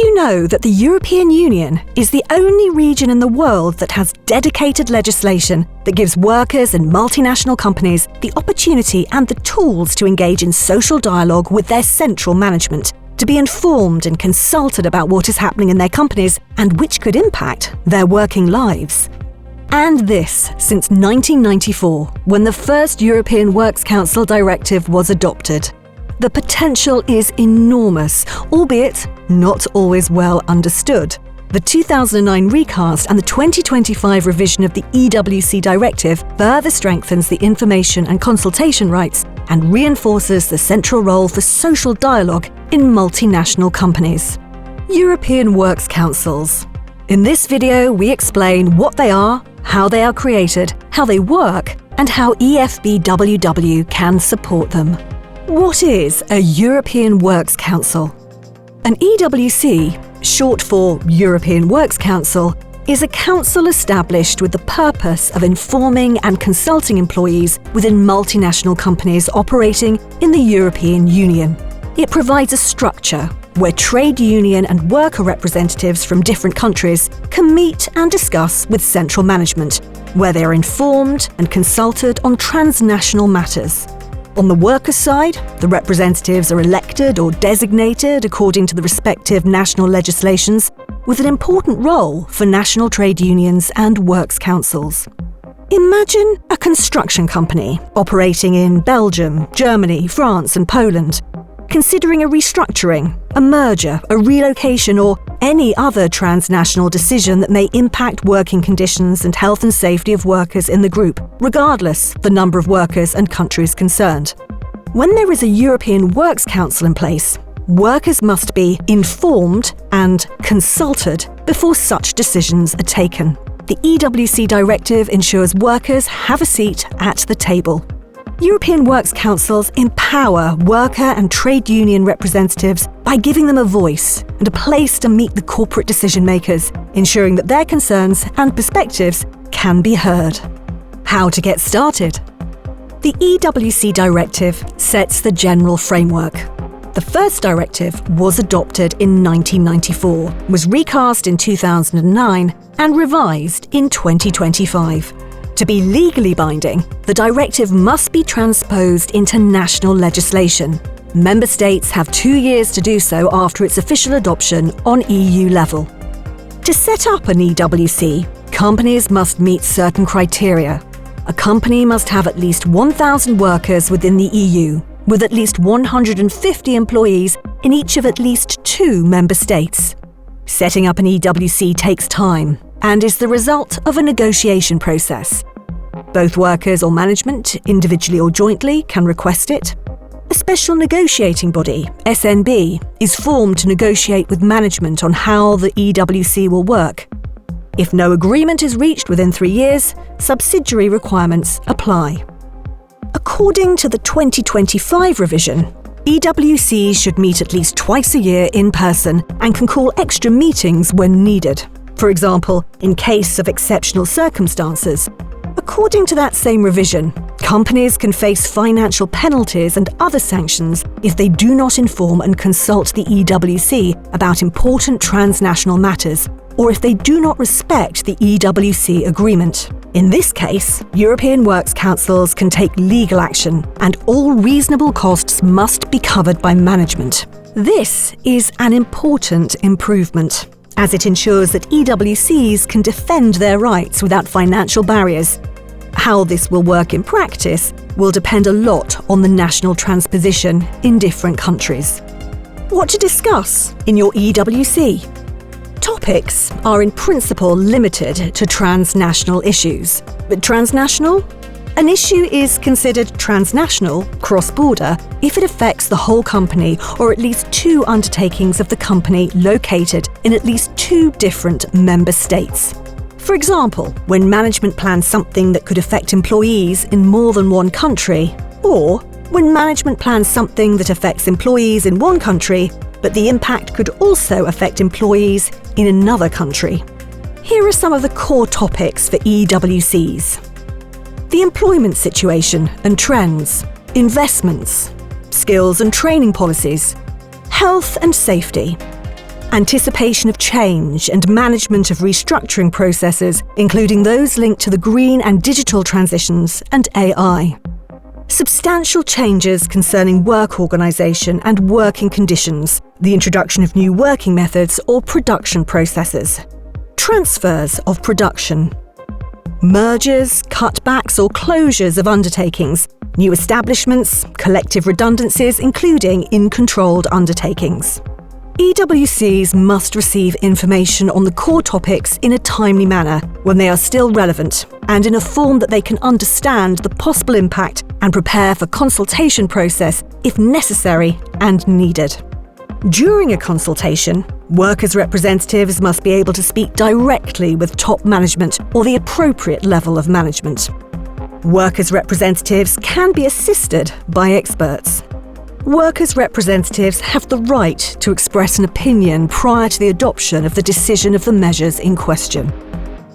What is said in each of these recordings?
you know that the European Union is the only region in the world that has dedicated legislation that gives workers and multinational companies the opportunity and the tools to engage in social dialogue with their central management, to be informed and consulted about what is happening in their companies and which could impact their working lives? And this since 1994, when the first European Works Council directive was adopted. The potential is enormous, albeit not always well understood. The 2009 recast and the 2025 revision of the EWC directive further strengthens the information and consultation rights and reinforces the central role for social dialogue in multinational companies. European Works Councils. In this video, we explain what they are, how they are created, how they work, and how EFBWW can support them. What is a European Works Council? An EWC, short for European Works Council, is a council established with the purpose of informing and consulting employees within multinational companies operating in the European Union. It provides a structure where trade union and worker representatives from different countries can meet and discuss with central management, where they are informed and consulted on transnational matters. On the workers' side, the representatives are elected or designated according to the respective national legislations, with an important role for national trade unions and works councils. Imagine a construction company operating in Belgium, Germany, France, and Poland, considering a restructuring, a merger, a relocation, or any other transnational decision that may impact working conditions and health and safety of workers in the group, regardless the number of workers and countries concerned. When there is a European Works Council in place, workers must be informed and consulted before such decisions are taken. The EWC directive ensures workers have a seat at the table. European Works Councils empower worker and trade union representatives by giving them a voice and a place to meet the corporate decision makers, ensuring that their concerns and perspectives can be heard. How to get started? The EWC directive sets the general framework. The first directive was adopted in 1994, was recast in 2009, and revised in 2025. To be legally binding, the directive must be transposed into national legislation. Member states have 2 years to do so after its official adoption on EU level. To set up an EWC, companies must meet certain criteria. A company must have at least 1,000 workers within the EU, with at least 150 employees in each of at least 2 member states. Setting up an EWC takes time and is the result of a negotiation process. Both workers or management, individually or jointly, can request it. A special negotiating body, SNB, is formed to negotiate with management on how the EWC will work. If no agreement is reached within 3 years, subsidiary requirements apply. According to the 2025 revision, EWCs should meet at least twice a year in person and can call extra meetings when needed. For example, in case of exceptional circumstances. According to that same revision, companies can face financial penalties and other sanctions if they do not inform and consult the EWC about important transnational matters, or if they do not respect the EWC agreement. In this case, European Works Councils can take legal action, and all reasonable costs must be covered by management. This is an important improvement, as it ensures that EWCs can defend their rights without financial barriers. How this will work in practice will depend a lot on the national transposition in different countries. What to discuss in your EWC? Topics are in principle limited to transnational issues. But transnational? An issue is considered transnational, cross-border, if it affects the whole company or at least 2 undertakings of the company located in at least 2 different member states. For example, when management plans something that could affect employees in more than one country, or when management plans something that affects employees in one country, but the impact could also affect employees in another country. Here are some of the core topics for EWCs. The employment situation and trends, investments, skills and training policies, health and safety, anticipation of change and management of restructuring processes, including those linked to the green and digital transitions and AI. Substantial changes concerning work organisation and working conditions, the introduction of new working methods or production processes. Transfers of production. Mergers, cutbacks or closures of undertakings, new establishments, collective redundancies, including in controlled undertakings. EWCs must receive information on the core topics in a timely manner when they are still relevant and in a form that they can understand the possible impact and prepare for consultation process if necessary and needed. During a consultation, workers' representatives must be able to speak directly with top management or the appropriate level of management. Workers' representatives can be assisted by experts. Workers' representatives have the right to express an opinion prior to the adoption of the decision of the measures in question.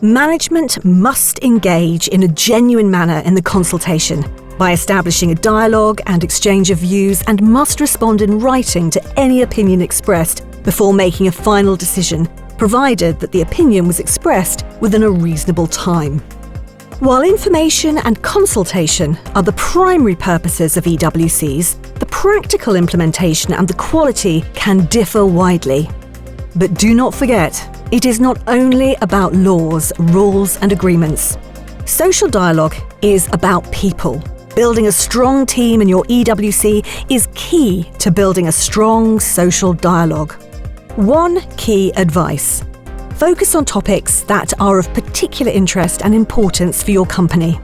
Management must engage in a genuine manner in the consultation by establishing a dialogue and exchange of views and must respond in writing to any opinion expressed before making a final decision, provided that the opinion was expressed within a reasonable time. While information and consultation are the primary purposes of EWCs, the practical implementation and the quality can differ widely. But do not forget, it is not only about laws, rules and agreements. Social dialogue is about people. Building a strong team in your EWC is key to building a strong social dialogue. One key advice: focus on topics that are of particular interest and importance for your company.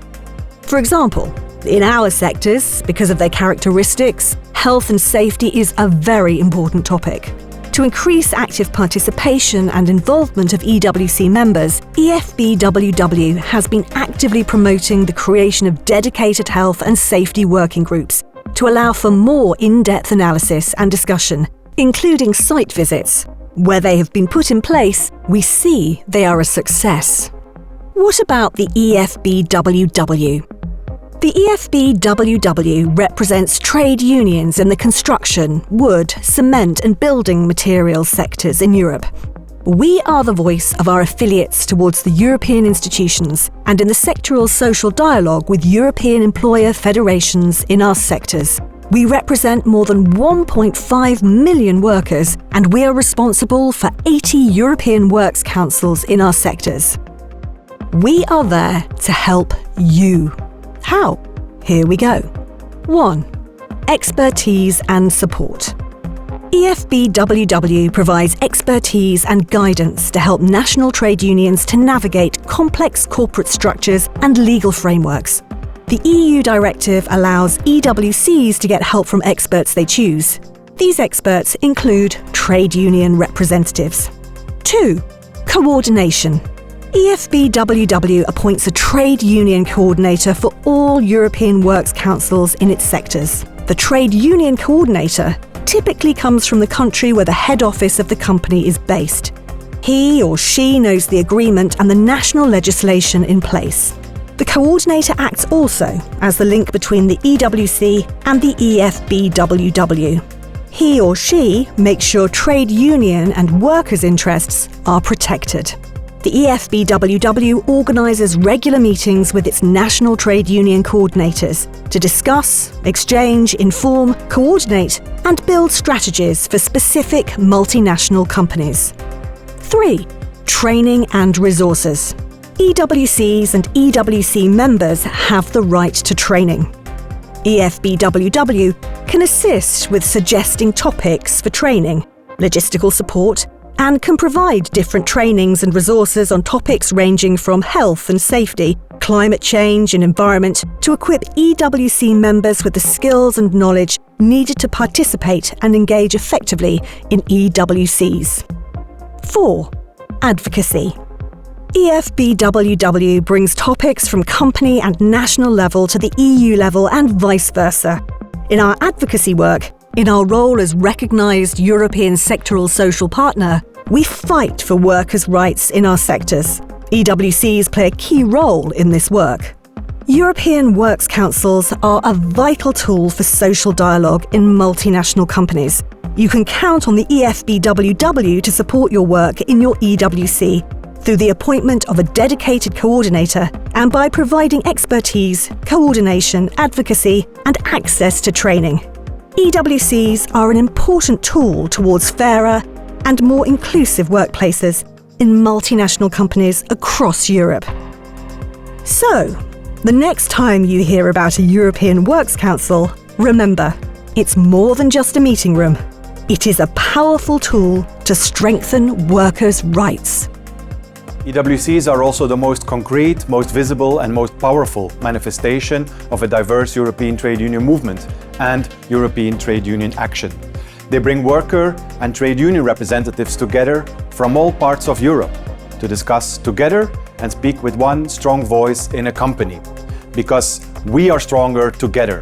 For example, in our sectors, because of their characteristics, health and safety is a very important topic. To increase active participation and involvement of EWC members, EFBWW has been actively promoting the creation of dedicated health and safety working groups to allow for more in-depth analysis and discussion, including site visits. Where they have been put in place, we see they are a success. What about the EFBWW? The EFBWW represents trade unions in the construction, wood, cement and building materials sectors in Europe. We are the voice of our affiliates towards the European institutions and in the sectoral social dialogue with European employer federations in our sectors. We represent more than 1.5 million workers and we are responsible for 80 European works councils in our sectors. We are there to help you. How? Here we go. 1. Expertise and support. EFBWW provides expertise and guidance to help national trade unions to navigate complex corporate structures and legal frameworks. The EU directive allows EWCs to get help from experts they choose. These experts include trade union representatives. 2. Coordination. EFBWW appoints a trade union coordinator for all European works councils in its sectors. The trade union coordinator typically comes from the country where the head office of the company is based. He or she knows the agreement and the national legislation in place. The coordinator acts also as the link between the EWC and the EFBWW. He or she makes sure trade union and workers' interests are protected. The EFBWW organises regular meetings with its national trade union coordinators to discuss, exchange, inform, coordinate and build strategies for specific multinational companies. 3. Training and resources. EWCs and EWC members have the right to training. EFBWW can assist with suggesting topics for training, logistical support, and can provide different trainings and resources on topics ranging from health and safety, climate change and environment to equip EWC members with the skills and knowledge needed to participate and engage effectively in EWCs. 4. Advocacy. EFBWW brings topics from company and national level to the EU level and vice versa. In our advocacy work, in our role as recognised European sectoral social partner, we fight for workers' rights in our sectors. EWCs play a key role in this work. European works councils are a vital tool for social dialogue in multinational companies. You can count on the EFBWW to support your work in your EWC through the appointment of a dedicated coordinator and by providing expertise, coordination, advocacy, and access to training. EWCs are an important tool towards fairer and more inclusive workplaces in multinational companies across Europe. So, the next time you hear about a European Works Council, remember, it's more than just a meeting room. It is a powerful tool to strengthen workers' rights. EWCs are also the most concrete, most visible and most powerful manifestation of a diverse European trade union movement and European trade union action. They bring worker and trade union representatives together from all parts of Europe to discuss together and speak with one strong voice in a company. Because we are stronger together.